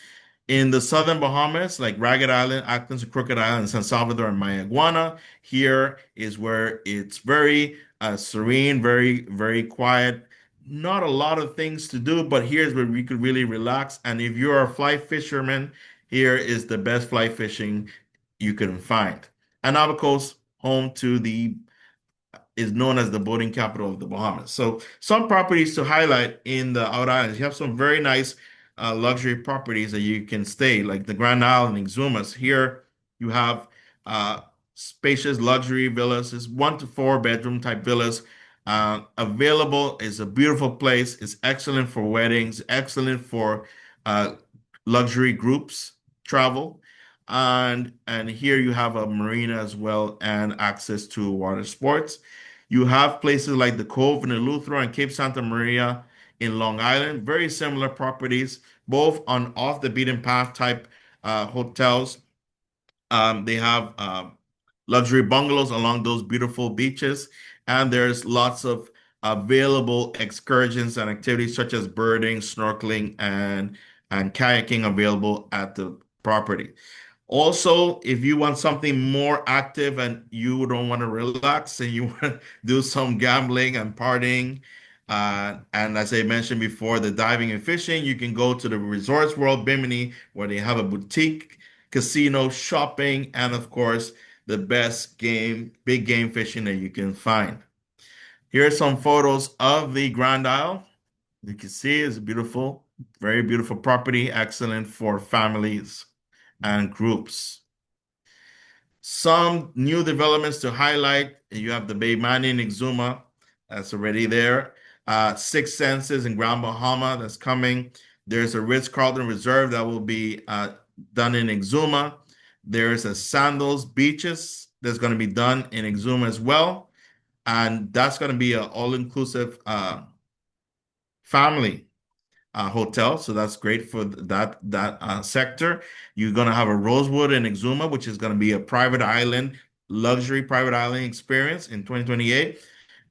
In the southern Bahamas, like Ragged Island, Atkins and Crooked Island, San Salvador, and Mayaguana, here is where it's very serene, very, very quiet. Not a lot of things to do, but here's where we could really relax. And if you're a fly fisherman, here is the best fly fishing you can find. And Abacos, home to the is known as the boating capital of the Bahamas. So some properties to highlight in the outer islands. You have some very nice luxury properties that you can stay, like the Grand Isle and Exumas. Here you have spacious luxury villas. It's 1 to 4 bedroom type villas. Available. Is a beautiful place. It's excellent for weddings, excellent for uh, luxury groups travel. And here you have a marina as well and access to water sports. You have places like the Cove in Eleuthera and Cape Santa Maria in Long Island, very similar properties, both on off the beaten path type hotels. They have luxury bungalows along those beautiful beaches, and there's lots of available excursions and activities such as birding, snorkeling, and kayaking available at the property. Also, if you want something more active and you don't want to relax and you want to do some gambling and partying, and as I mentioned before, the diving and fishing, you can go to the Resorts World Bimini, where they have a boutique, casino, shopping, and of course, the best big game fishing that you can find. Here are some photos of the Grand Isle. You can see it's beautiful, very beautiful property, excellent for families and groups. Some new developments to highlight. You have the Bay Mani in Exuma, that's already there. Six Senses in Grand Bahama, that's coming. There's a Ritz-Carlton Reserve that will be done in Exuma. There's a Sandals Beaches that's going to be done in Exuma as well. And that's going to be an all-inclusive family hotel. So that's great for that sector. You're going to have a Rosewood in Exuma, which is going to be a private island, luxury private island experience in 2028.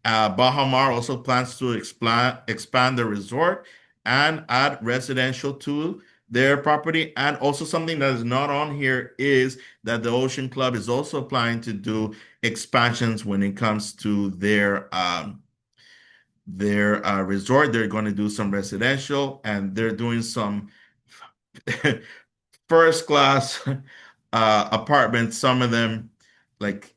Bahamar also plans to expand the resort and add residential to their property. And also something that is not on here is that the Ocean Club is also planning to do expansions when it comes to their resort. They're going to do some residential, and they're doing some first class apartments, some of them like,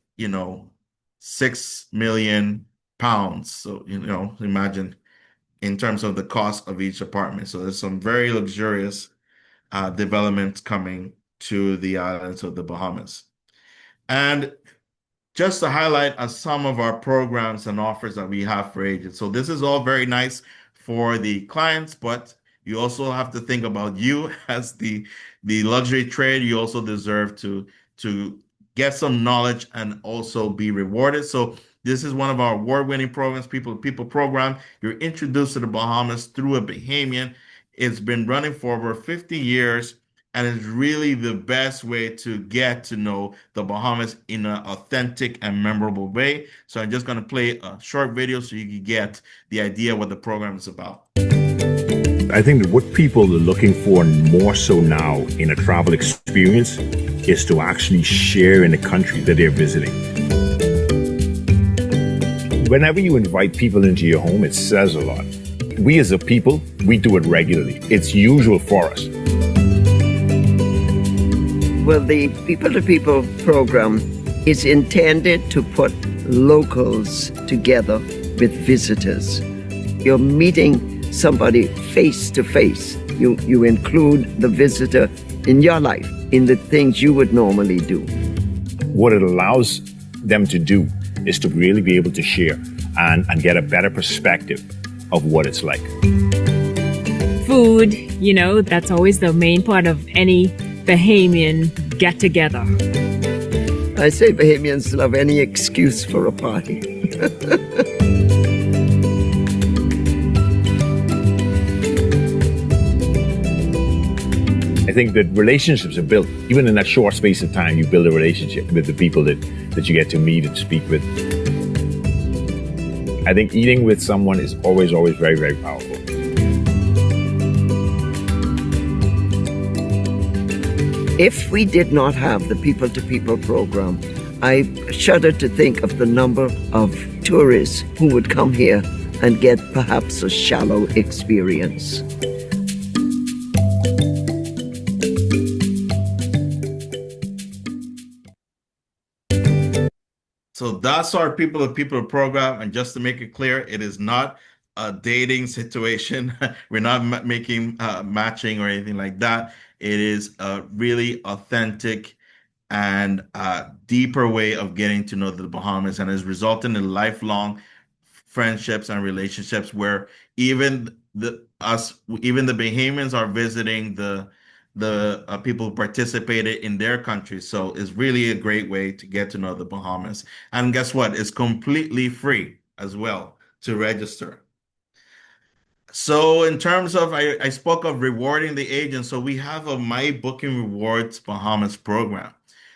6 million pounds. So, imagine in terms of the cost of each apartment. So there's some very luxurious developments coming to the islands of the Bahamas. And just to highlight some of our programs and offers that we have for agents. So this is all very nice for the clients, but you also have to think about you as the luxury trade. You also deserve to get some knowledge and also be rewarded. So this is one of our award-winning programs, People to People program. You're introduced to the Bahamas through a Bahamian. It's been running for over 50 years. And it's really the best way to get to know the Bahamas in an authentic and memorable way. So I'm just going to play a short video so you can get the idea what the program is about. I think that what people are looking for more so now in a travel experience is to actually share in the country that they're visiting. Whenever you invite people into your home, it says a lot. We as a people, we do it regularly. It's usual for us. Well, the People to People program is intended to put locals together with visitors. You're meeting somebody face to face. You include the visitor in your life, in the things you would normally do. What it allows them to do is to really be able to share and get a better perspective of what it's like. Food, that's always the main part of any Bahamian get-together. I say Bahamians love any excuse for a party. I think that relationships are built. Even in that short space of time, you build a relationship with the people that you get to meet and speak with. I think eating with someone is always very, very powerful. If we did not have the People to People program, I shudder to think of the number of tourists who would come here and get perhaps a shallow experience. So that's our People to People program. And just to make it clear, it is not a dating situation. We're not making matching or anything like that. It is a really authentic and deeper way of getting to know the Bahamas, and has resulted in lifelong friendships and relationships where even the Bahamians are visiting the people who participated in their country. So it's really a great way to get to know the Bahamas. And guess what? It's completely free as well to register. So in terms of, I spoke of rewarding the agent. So we have a My Booking Rewards Bahamas program.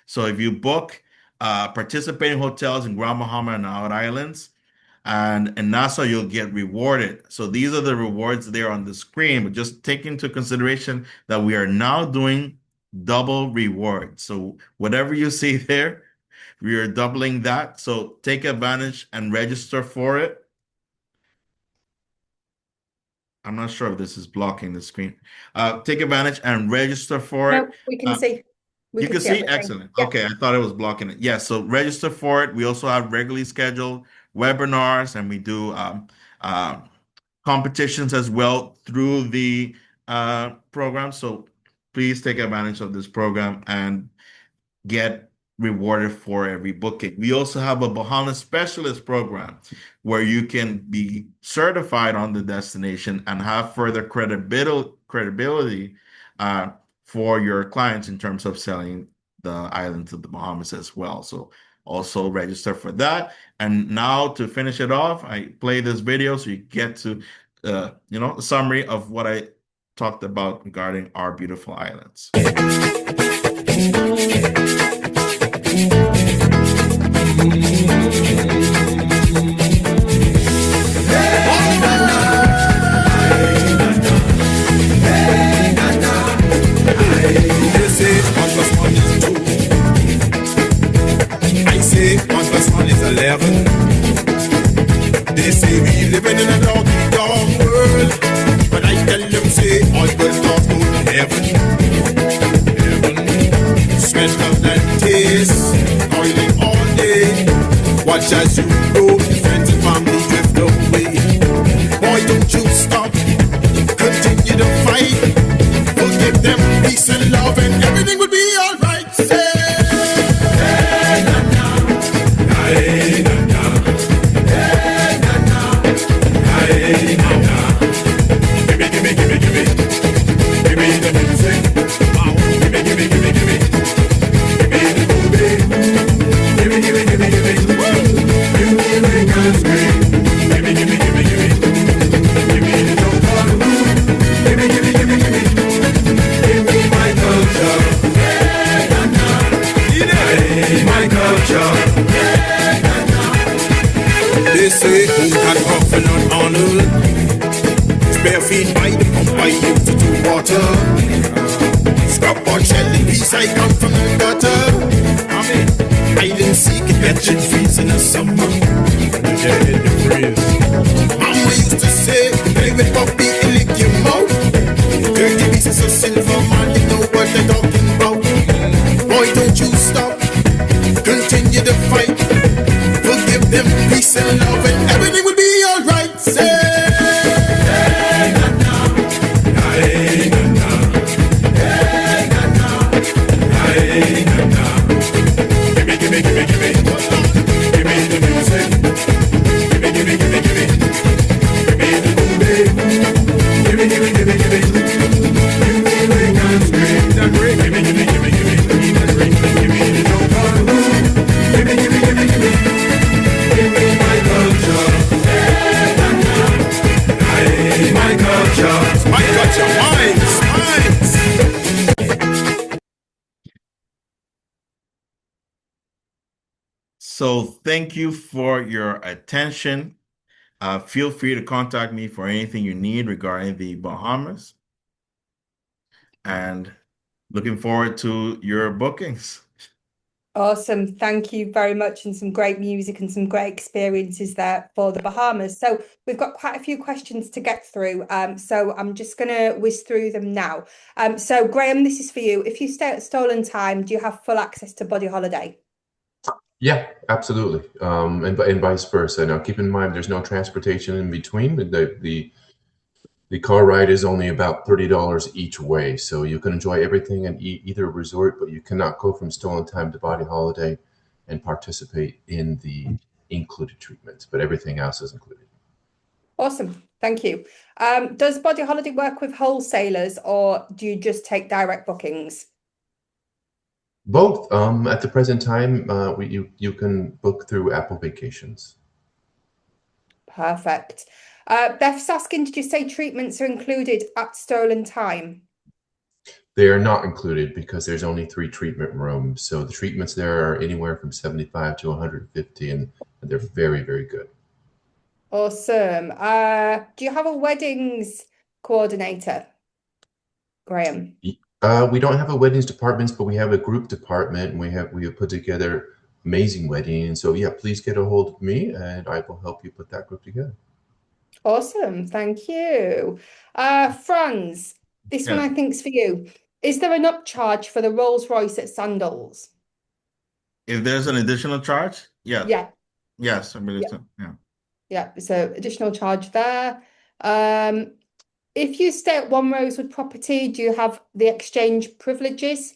So if you book participating hotels in Grand Bahama and Out Islands and in Nassau, you'll get rewarded. So these are the rewards there on the screen, but just take into consideration that we are now doing double rewards. So whatever you see there, we are doubling that. So take advantage and register for it. I'm not sure if this is blocking the screen. Take advantage and register for it. No, we can see. You can see? Excellent. Yeah. Okay, I thought it was blocking it. Yeah, so register for it. We also have regularly scheduled webinars, and we do competitions as well through the program. So please take advantage of this program and get rewarded for every booking. We also have a Bahamas specialist program where you can be certified on the destination and have further credibility for your clients in terms of selling the islands of the Bahamas as well. So also register for that. And now to finish it off, I play this video so you get to a summary of what I talked about regarding our beautiful islands. much as you grow, friends and family drift away. Boy, don't you stop, continue to fight. Forgive them, peace and love, and everything will be alright. Say, hey, na, na. Hey, na, na. Hey, na, na. Hey, na, na. Give me, give me, give me, give me. Give me the music. Wow. Give me, give me, give me, give me. Give me the movie. Give me, give me, give me, give me. Give me the Lincoln Street. Give me, give me, give me, give me. Give me the Don't Call the Room. Give me, give me, give me, give me. Give me my culture. Hey, na, na. Hey, my culture. Hey, na, na. They say who can offer not honor. Bare feet by the pump I used to do water. Scrub on shelly piece, I come from the gutter. Hide and seek and catching freeze in the summer. Mama used to say, play with puppy and lick your mouth. 30 pieces of silver, man, you know what they're talking about. Boy, don't you stop, continue to fight. Forgive them, peace and love, and everything will be alright. Say, So thank you for your attention. Feel free to contact me for anything you need regarding the Bahamas. And looking forward to your bookings. Awesome. Thank you very much. And some great music and some great experiences there for the Bahamas. So we've got quite a few questions to get through. So I'm just going to whiz through them now. So Graham, this is for you. If you stay at StolenTime, do you have full access to BodyHoliday? Yeah, absolutely. And vice versa. Now, keep in mind, there's no transportation in between. The car ride is only about $30 each way, so you can enjoy everything at either resort, but you cannot go from StolenTime to BodyHoliday and participate in the included treatments, but everything else is included. Awesome. Thank you. Does BodyHoliday work with wholesalers, or do you just take direct bookings? Both. At the present time, you can book through Apple Vacations. Perfect. Beth's asking, did you say treatments are included at StolenTime? They are not included because there's only 3 treatment rooms. So the treatments there are anywhere from 75 to 150, and they're very, very good. Awesome. Do you have a weddings coordinator, Graham? We don't have a weddings department, but we have a group department, and we have put together amazing weddings. So yeah, please get a hold of me, and I will help you put that group together. Awesome. Thank you. Franz, this one I think is for you. Is there an upcharge for the Rolls Royce at Sandals? If there's an additional charge, yeah. Yeah. Yes, I believe so. Yeah. Yeah, so additional charge there. If you stay at One Rosewood property, do you have the exchange privileges?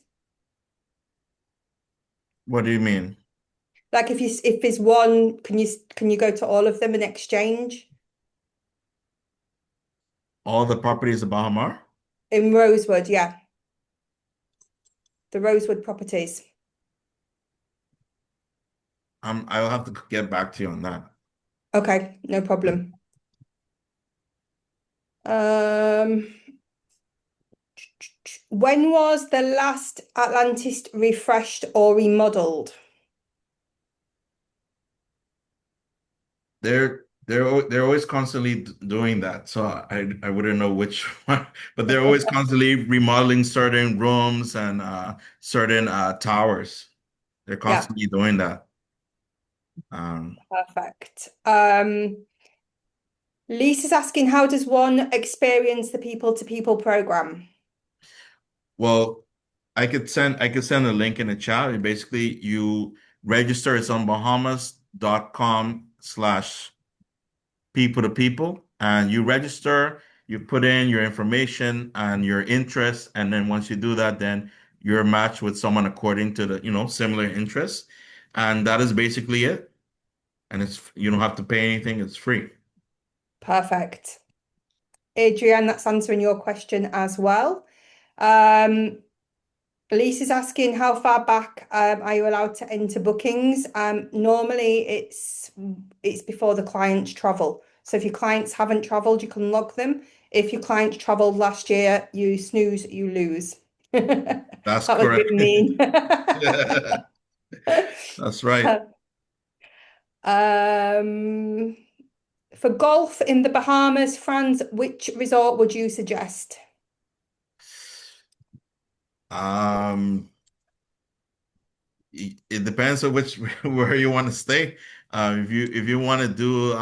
What do you mean? Like if there's one, can you go to all of them in exchange? All the properties of Bahamas? In Rosewood, yeah. The Rosewood properties. I'll have to get back to you on that. Okay, no problem. When was the last Atlantis refreshed or remodeled? They're always constantly doing that, so I wouldn't know which one, but they're always constantly remodeling certain rooms and certain towers. They're constantly doing that. Perfect. Lisa's asking, how does one experience the people-to-people program? Well, I could send a link in the chat. Basically, you register. It's on Bahamas people to people, and you register, you put in your information and your interest, and then once you do that, then you're matched with someone according to the, similar interests. And that is basically it. And you don't have to pay anything, it's free. Perfect. Adrienne, that's answering your question as well. Lisa's asking how far back are you allowed to enter bookings? Normally it's before the clients travel. So if your clients haven't traveled, you can log them. If your clients traveled last year, you snooze, you lose. That's That was a bit correct. mean. That's right. For golf in the Bahamas, France, which resort would you suggest? It depends on which where you want to stay. If you want to do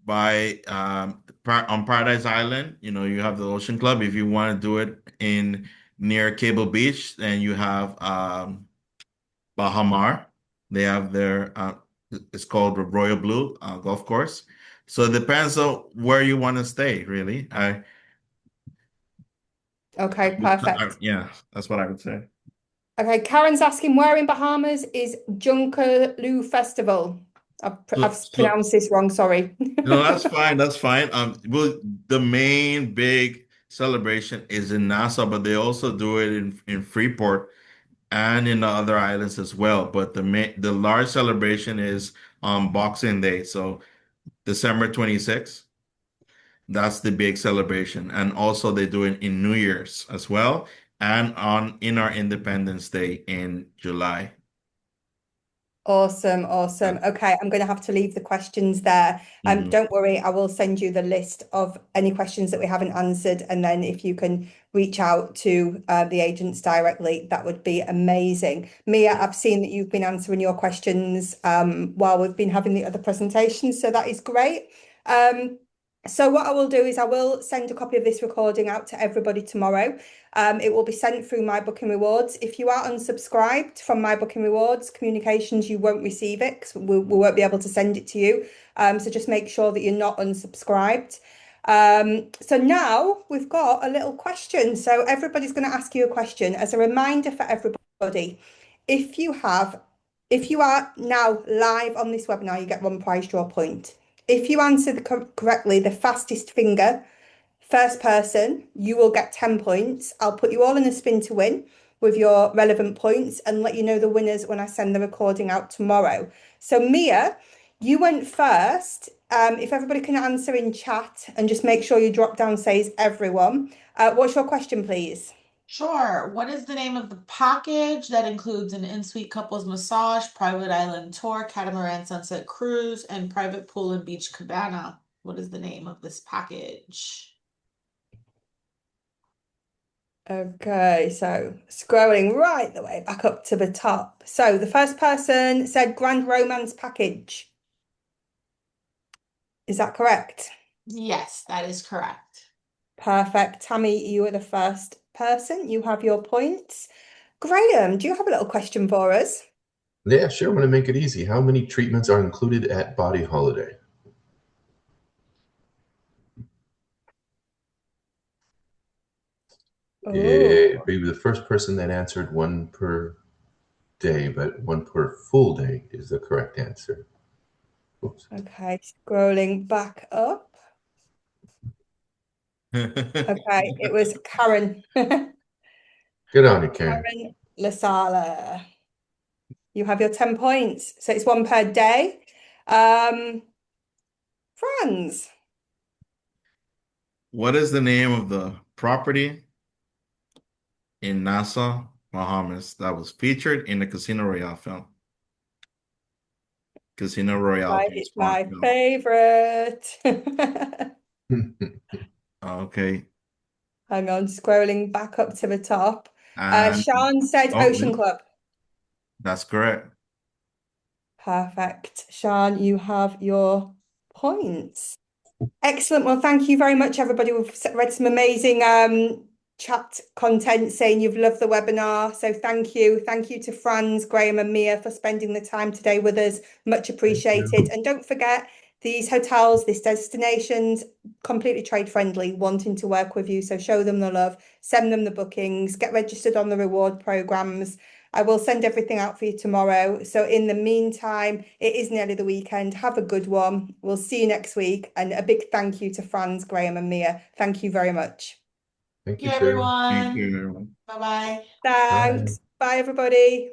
by on Paradise Island, you have the Ocean Club. If you want to do it in near Cable Beach, then you have Bahamar. They have it's called the Royal Blue golf course. So it depends on where you want to stay, really. Okay, perfect. Yeah, that's what I would say. Okay, Karen's asking where in Bahamas is Junkaloo Festival? I've So pronounced this wrong, sorry. No, that's fine. That's fine. Well, the main big celebration is in Nassau, but they also do it in Freeport and in the other islands as well. But the large celebration is on Boxing Day, so December 26th. That's the big celebration, and also they do it in New Year's as well, and in our Independence Day in July. Awesome, awesome. Okay, I'm going to have to leave the questions there. Mhm. Don't worry, I will send you the list of any questions that we haven't answered, and then if you can reach out to the agents directly, that would be amazing. Mia, I've seen that you've been answering your questions while we've been having the other presentations, so that is great. So what I will do is I will send a copy of this recording out to everybody tomorrow. It will be sent through My Booking Rewards. If you are unsubscribed from My Booking Rewards communications, you won't receive it because we won't be able to send it to you. So just make sure that you're not unsubscribed. So now we've got a little question. So everybody's going to ask you a question. As a reminder for everybody, if you are now live on this webinar, you get one prize draw point. If you answer correctly, the fastest finger, first person, you will get 10 points. I'll put you all in a spin to win with your relevant points and let you know the winners when I send the recording out tomorrow. So Mia, you went first. If everybody can answer in chat and just make sure you drop down says everyone. What's your question, please? Sure. What is the name of the package that includes an in-suite couples massage, private island tour, catamaran sunset cruise, and private pool and beach cabana? What is the name of this package? Okay, so scrolling right the way back up to the top. So the first person said Grand Romance Package. Is that correct? Yes, that is correct. Perfect. Tammy, you are the first person. You have your points. Graham, do you have a little question for us? Yeah, sure. I'm going to make it easy. How many treatments are included at BodyHoliday? It'd be the first person that answered one per day, but one per full day is the correct answer. Oops. Okay, scrolling back up. Okay, it was Karen. Good on you, Karen. Karen Lasala. You have your 10 points. So it's one per day. Franz. What is the name of the property in Nassau, Bahamas that was featured in the Casino Royale film? Casino Royale. It's my favorite. Okay. Hang on, scrolling back up to the top. And Sean said Ocean Club. That's correct. Perfect. Sean, you have your points. Excellent. Well, thank you very much, everybody. We've read some amazing chat content saying you've loved the webinar. So thank you. Thank you to Franz, Graham and Mia for spending the time today with us. Much appreciated. And don't forget, these hotels, these destinations, completely trade friendly, wanting to work with you. So show them the love, send them the bookings, get registered on the reward programs. I will send everything out for you tomorrow. So in the meantime, it is nearly the weekend. Have a good one. We'll see you next week. And a big thank you to Franz, Graham and Mia. Thank you very much. Thank Thank you, you, Sarah. everyone. Thank you, everyone. Bye-bye. Thanks. Bye, everybody.